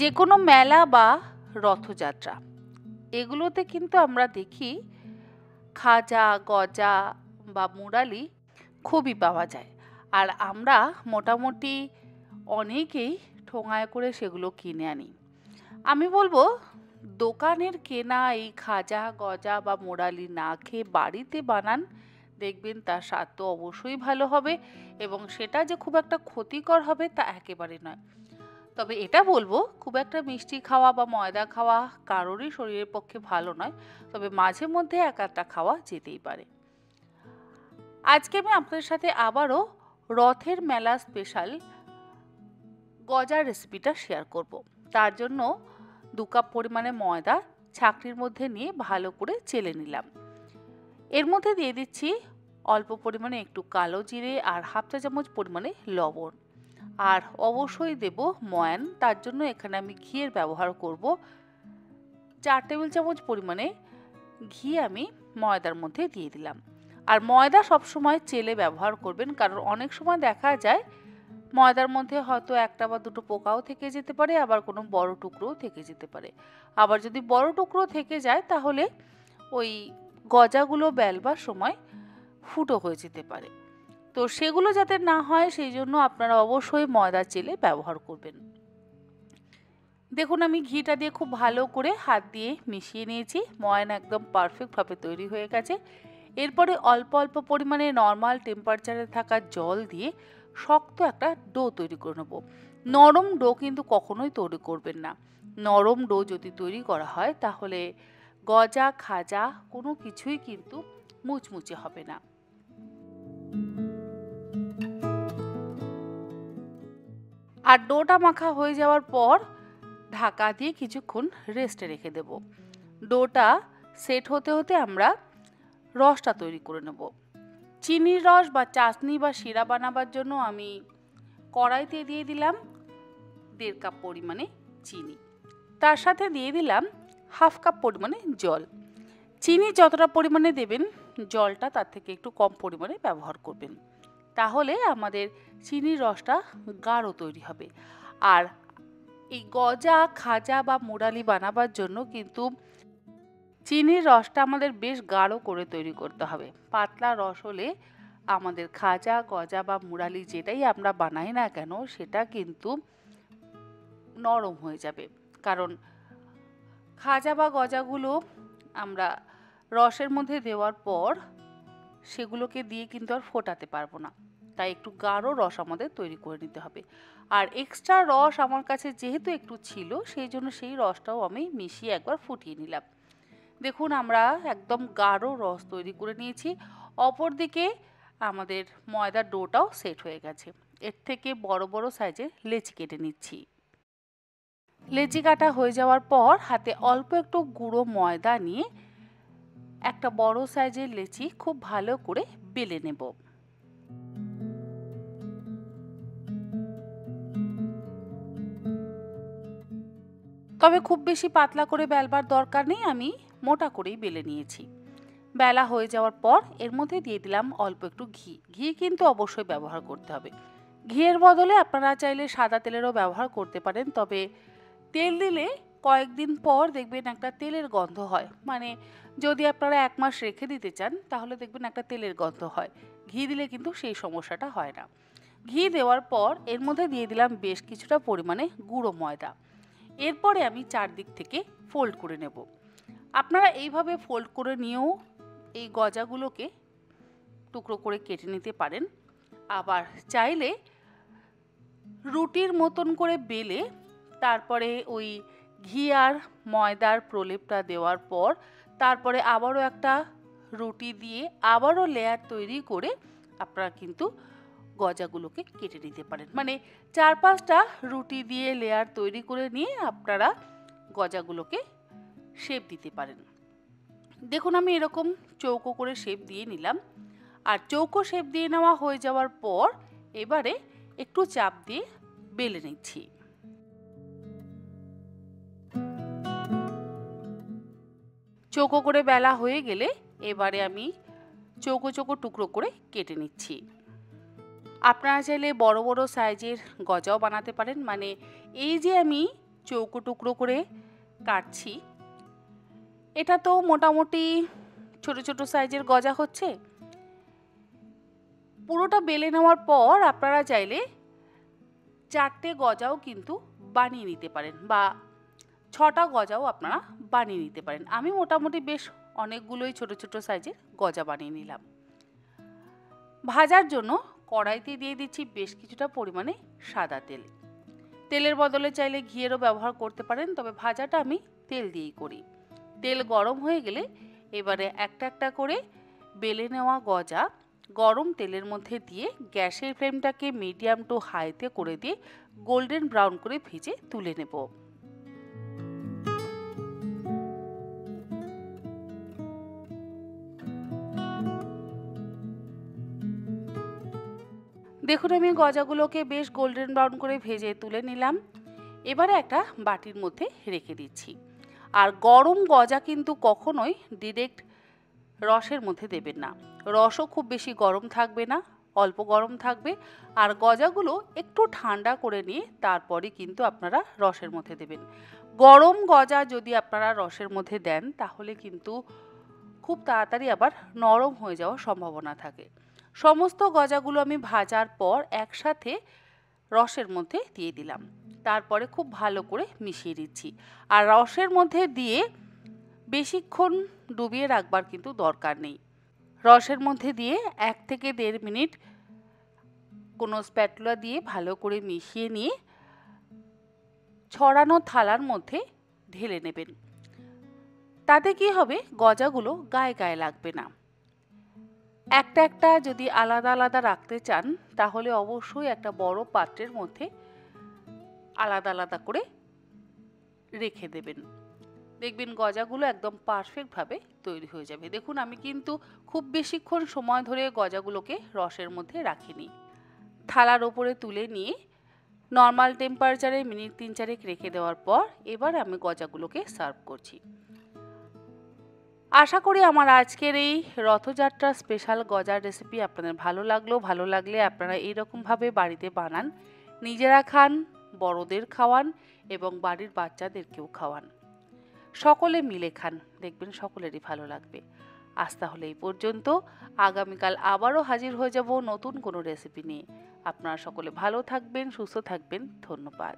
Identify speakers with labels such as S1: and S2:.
S1: যে কোনো মেলা বা রথযাত্রা এগুলোতে কিন্তু আমরা দেখি খাজা, গজা বা মুরালি খুবই পাওয়া যায়। আর আমরা মোটামুটি অনেকেই ঠোঙায় করে সেগুলো কিনে আনি। আমি বলবো দোকানের কেনা এই খাজা, গজা বা মুরালি না খেয়ে বাড়িতে বানান, দেখবেন তার স্বাদ তো অবশ্যই ভালো হবে এবং সেটা যে খুব একটা ক্ষতিকর হবে তা একেবারে নয়। তবে এটা বলবো খুব একটা মিষ্টি খাওয়া বা ময়দা খাওয়া কারোরই শরীরের পক্ষে ভালো নয়, তবে মাঝে মধ্যে এক আধটা খাওয়া যেতেই পারে। আজকে আমি আপনাদের সাথে আবারও রথের মেলা স্পেশাল গজার রেসিপিটা শেয়ার করব। তার জন্য 2 কাপ পরিমাণে ময়দা ছাঁকনির মধ্যে নিয়ে ভালো করে চেলে নিলাম। এর মধ্যে দিয়ে দিচ্ছি অল্প পরিমাণে একটু কালো জিরে আর হাফ চা চামচ পরিমাণে লবণ, আর অবশ্যই দেব ময়ান। তার জন্য এখানে আমি ঘিয়ের ব্যবহার করব। 4 টেবিল চামচ পরিমাণে ঘি আমি ময়দার মধ্যে দিয়ে দিলাম। আর ময়দা সবসময় চেলে ব্যবহার করবেন, কারণ অনেক সময় দেখা যায় ময়দার মধ্যে হয়তো একটা বা দুটো পোকাও থেকে যেতে পারে, আবার কোনো বড় টুকরোও থেকে যেতে পারে। আবার যদি বড় টুকরো থেকে যায় তাহলে ওই গজাগুলো বেলবার সময় ফুটো হয়ে যেতে পারে। তো সেগুলো যাতে না হয় সেই জন্য আপনারা অবশ্যই ময়দা চেলে ব্যবহার করবেন। দেখুন আমি ঘিটা দিয়ে খুব ভালো করে হাত দিয়ে মিশিয়ে নিয়েছি। ময়ান একদম পারফেক্টভাবে তৈরি হয়ে গেছে। এরপরে অল্প অল্প পরিমাণে নর্মাল টেম্পারেচারে থাকা জল দিয়ে শক্ত একটা ডো তৈরি করে নেব। নরম ডো কিন্তু কখনোই তৈরি করবেন না। নরম ডো যদি তৈরি করা হয় তাহলে গজা, খাজা কোনো কিছুই কিন্তু মুচমুচে হবে না। আর ডোটা মাখা হয়ে যাওয়ার পর ঢাকা দিয়ে কিছুক্ষণ রেস্টে রেখে দেব। ডোটা সেট হতে হতে আমরা রসটা তৈরি করে নেব। চিনির রস বা চাশনি বা শিরা বানাবার জন্য আমি কড়াইতে দিয়ে দিলাম 1.5 কাপ পরিমাণে চিনি। তার সাথে দিয়ে দিলাম হাফ কাপ পরিমাণে জল। চিনি যতটা পরিমাণে দেবেন জলটা তার থেকে একটু কম পরিমাণে ব্যবহার করবেন, তাহলে আমাদের চিনির রসটা গাঢ় তৈরি হবে। আর এই গজা, খাজা বা মুরালি বানাবার জন্য কিন্তু চিনির রসটা আমাদের বেশ গাঢ় করে তৈরি করতে হবে। পাতলা রস হলে আমাদের খাজা, গজা বা মুরালি যেটাই আমরা বানাই না কেন সেটা কিন্তু নরম হয়ে যাবে। কারণ খাজা বা গজাগুলো আমরা রসের মধ্যে দেওয়ার পর সেগুলোকে দিয়ে কিন্তু আর ফোটাতে পারবো না, তাই একটু গাঢ় রস আমাদের তৈরি করে নিতে হবে। আর এক্সট্রা রস আমার কাছে যেহেতু একটু ছিল সেই জন্য সেই রসটাও আমি মিশিয়ে একবার ফুটিয়ে নিলাম। দেখুন আমরা একদম গাঢ় রস তৈরি করে নিয়েছি। অপরদিকে আমাদের ময়দার ডোটাও সেট হয়ে গেছে। এর থেকে বড় বড় সাইজের লেচি কেটে নিচ্ছি। লেচি কাটা হয়ে যাওয়ার পর হাতে অল্প একটু গুঁড়ো ময়দা নিয়ে একটা বড় সাইজের লেচি খুব ভালো করে বেলে নেব। তবে খুব বেশি পাতলা করে বেলবার দরকার নেই, আমি মোটা করেই বেলে নিয়েছি। বেলা হয়ে যাওয়ার পর এর মধ্যে দিয়ে দিলাম অল্প একটু ঘি। ঘি কিন্তু অবশ্যই ব্যবহার করতে হবে। ঘিয়ের বদলে আপনারা চাইলে সাদা তেলেরও ব্যবহার করতে পারেন, তবে তেল দিলে কয়েকদিন পর দেখবেন একটা তেলের গন্ধ হয়। মানে যদি আপনারা 1 মাস রেখে দিতে চান তাহলে দেখবেন একটা তেলের গন্ধ হয়। ঘি দিলে কিন্তু সেই সমস্যাটা হয় না। ঘি দেওয়ার পর এর মধ্যে দিয়ে দিলাম বেশ কিছুটা পরিমাণে গুঁড়ো ময়দা। এরপরে আমি চারদিক থেকে ফোল্ড করে নেব। আপনারা এইভাবে ফোল্ড করে নিয়েও এই গজাগুলোকে টুকরো করে কেটে নিতে পারেন। আবার চাইলে রুটির মতন করে বেলে তারপরে ওই ঘি আর ময়দার প্রলেপটা দেওয়ার পর তারপরে আবারও একটা রুটি দিয়ে আবারও লেয়ার তৈরি করে আপনারা কিন্তু গজাগুলোকে কেটে নিতে পারেন। মানে 4-5টা রুটি দিয়ে লেয়ার তৈরি করে নিয়ে আপনারা গজাগুলোকে শেপ দিতে পারেন। দেখুন আমি এরকম চৌকো করে শেপ দিয়ে নিলাম। আর চৌকো শেপ দিয়ে নেওয়া হয়ে যাওয়ার পর এবারে একটু চাপ দিয়ে বেলে নিচ্ছি। চৌকো করে বেলা হয়ে গেলে এবারে আমি চৌকো চৌকো টুকরো করে কেটে নিচ্ছি। আপনারা চাইলে বড় বড় সাইজের গজাও বানাতে পারেন। মানে এই যে আমি চৌকো টুকরো করে কাটছি। এটা তো মোটামুটি ছোট ছোট সাইজের গজা হচ্ছে। পুরোটা বেলে নেওয়ার পর আপনারা চাইলে 4টে গজাও কিন্তু বানিয়ে নিতে পারেন বা 6টা গজাও আপনারা বানিয়ে নিতে পারেন। আমি মোটামুটি বেশ অনেকগুলোই ছোট ছোট সাইজের গজা বানিয়ে নিলাম। ভাজার জন্য কড়াইতে দিয়ে দিচ্ছি বেশ কিছুটা পরিমাণে সাদা তেল। তেলের বদলে চাইলে ঘিয়েরও ব্যবহার করতে পারেন, তবে ভাজাটা আমি তেল দিয়েই করি। তেল গরম হয়ে গেলে এবারে একটা একটা করে বেলে নেওয়া গজা গরম তেলের মধ্যে দিয়ে গ্যাসের ফ্লেমটাকে মিডিয়াম টু হাইতে করে দিয়ে গোল্ডেন ব্রাউন করে ভেজে তুলে নেব। দেখুন আমি গজাগুলোকে বেশ গোল্ডেন ব্রাউন করে ভেজে তুলে নিলাম। এবারে একটা বাটির মধ্যে রেখে দিচ্ছি। আর গরম গজা কিন্তু কখনোই ডিরেক্ট রসের মধ্যে দেবেন না। রসও খুব বেশি গরম থাকবে না, অল্প গরম থাকবে। আর গজাগুলো একটু ঠান্ডা করে নিয়ে তারপরে কিন্তু আপনারা রসের মধ্যে দেবেন। গরম গজা যদি আপনারা রসের মধ্যে দেন তাহলে কিন্তু খুব তাড়াতাড়ি আবার নরম হয়ে যাওয়ার সম্ভাবনা থাকে। সমস্ত গজাগুলো আমি ভাজার পর একসাথে রসের মধ্যে দিয়ে দিলাম। তারপরে খুব ভালো করে মিশিয়ে দিচ্ছি। আর রসের মধ্যে দিয়ে বেশিক্ষণ ডুবিয়ে রাখবার কিন্তু দরকার নেই। রসের মধ্যে দিয়ে 1 থেকে 1.5 মিনিট কোনো স্প্যাটুলা দিয়ে ভালো করে মিশিয়ে নিয়ে ছড়ানো থালার মধ্যে ঢেলে নেবেন। তাতে কি হবে, গজাগুলো গায়ে গায়ে লাগবে না। একটা একটা যদি আলাদা আলাদা রাখতে চান তাহলে অবশ্যই একটা বড় পাত্রের মধ্যে আলাদা আলাদা করে রেখে দেবেন। দেখবেন গজাগুলো একদম পারফেক্টভাবে তৈরি হয়ে যাবে। দেখুন আমি কিন্তু খুব বেশিক্ষণ সময় ধরে গজাগুলোকে রসের মধ্যে রাখিনি। থালার ওপরে তুলে নিয়ে নর্মাল টেম্পারেচারে মিনিট 3-4 রেখে দেওয়ার পর এবার আমি গজাগুলোকে সার্ভ করছি। আশা করি আমার আজকের এই রথযাত্রা স্পেশাল গজার রেসিপি আপনাদের ভালো লাগলো। ভালো লাগলে আপনারা এইরকমভাবে বাড়িতে বানান, নিজেরা খান, বড়দের খাওয়ান এবং বাড়ির বাচ্চাদেরকেও খাওয়ান। সকলে মিলে খান, দেখবেন সকলেরই ভালো লাগবে। আজ তাহলে এই পর্যন্ত। আগামীকাল আবারও হাজির হয়ে যাব নতুন কোনো রেসিপি নিয়ে। আপনারা সকলে ভালো থাকবেন, সুস্থ থাকবেন। ধন্যবাদ।